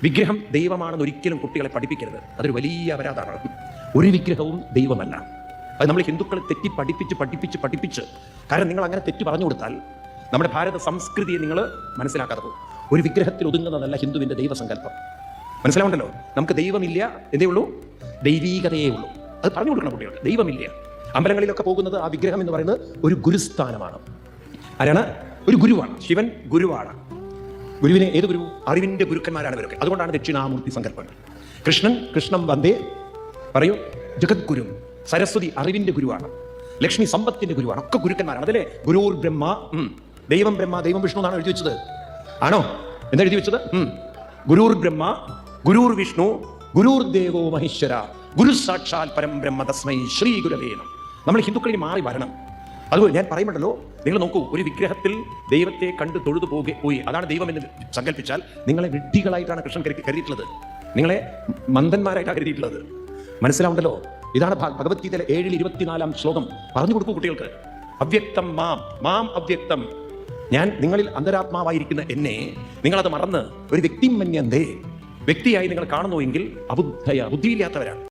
വിഗ്രഹം ദൈവമാണെന്ന് ഒരിക്കലും കുട്ടികളെ പഠിപ്പിക്കരുത്. അതൊരു വലിയ അപരാധമാണ്. ഒരു വിഗ്രഹവും ദൈവമല്ല. അത് നമ്മൾ ഹിന്ദുക്കളെ തെറ്റി പഠിപ്പിച്ച് കാരണം നിങ്ങൾ അങ്ങനെ തെറ്റി പറഞ്ഞു കൊടുത്താൽ നമ്മുടെ ഭാരത സംസ്കൃതിയെ നിങ്ങൾ മനസ്സിലാക്കാതെ പോകും. ഒരു വിഗ്രഹത്തിൽ ഒതുങ്ങുന്നതല്ല ഹിന്ദുവിൻ്റെ ദൈവസങ്കല്പം. മനസ്സിലാവുണ്ടല്ലോ. നമുക്ക് ദൈവമില്ല, എന്തേ ഉള്ളൂ, ദൈവീകതയേ ഉള്ളൂ. അത് പറഞ്ഞു കൊടുക്കണം കുട്ടികൾക്ക്. ദൈവമില്ല. അമ്പലങ്ങളിലൊക്കെ പോകുന്നത് ആ വിഗ്രഹം എന്ന് പറയുന്നത് ഒരു ഗുരുസ്ഥാനമാണ്. ആരാണ്? ഒരു ഗുരുവാണ്. ശിവൻ ഗുരുവാണ്. ഗുരുവിനെ ഏത് ഗുരു? അറിവിൻ്റെ ഗുരുക്കന്മാരാണ് ഇവരൊക്കെ. അതുകൊണ്ടാണ് ദക്ഷിണാമൂർത്തി സങ്കല്പങ്ങൾ. കൃഷ്ണം വന്ദേ പറയൂ ജഗദ്ഗുരു. സരസ്വതി അറിവിൻ്റെ ഗുരുവാണ്. ലക്ഷ്മി സമ്പത്തിന്റെ ഗുരുവാണ്. ഒക്കെ ഗുരുക്കന്മാരാണ്. അതല്ലേ ഗുരുർ ബ്രഹ്മ, ദൈവം ബ്രഹ്മ, ദൈവം വിഷ്ണു എന്നാണ് എഴുതി വെച്ചത്. ആണോ? എന്താ എഴുതി വെച്ചത്? ഗുരുർ ബ്രഹ്മ, ഗുരുർ വിഷ്ണു, ഗുരുർ ദേവോ മഹേശ്വര, ഗുരു സാക്ഷാൽ പരം ബ്രഹ്മ തസ്മൈ ശ്രീ ഗുരവേ നമഃ. നമ്മൾ ഹിന്ദുക്കളിൽ മാറി വരണം. അതുപോലെ ഞാൻ പറയുമ്പോഴല്ലോ, നിങ്ങൾ നോക്കൂ, ഒരു വിഗ്രഹത്തിൽ ദൈവത്തെ കണ്ട് തൊഴുതു പോയി അതാണ് ദൈവം എന്ന് സങ്കല്പിച്ചാൽ നിങ്ങളെ വിഡ്ഢികളായിട്ടാണ് കൃഷ്ണൻ കരുതിയിട്ടുള്ളത്. നിങ്ങളെ മന്ദന്മാരായിട്ടാണ് കരുതിയിട്ടുള്ളത്. മനസ്സിലാവുണ്ടല്ലോ. ഇതാണ് ഭഗവത്ഗീതയിലെ 7:24 ശ്ലോകം. പറഞ്ഞു കൊടുക്കൂ കുട്ടികൾക്ക്. അവ്യക്തം മാം അവ്യക്തം. ഞാൻ നിങ്ങളിൽ അന്തരാത്മാവായിരിക്കുന്ന എന്നെ നിങ്ങളത് മറന്ന് ഒരു വ്യക്തിമന്യന്തേ വ്യക്തിയായി നിങ്ങൾ കാണുന്നുവെങ്കിൽ ബുദ്ധിയില്ലാത്തവരാണ്.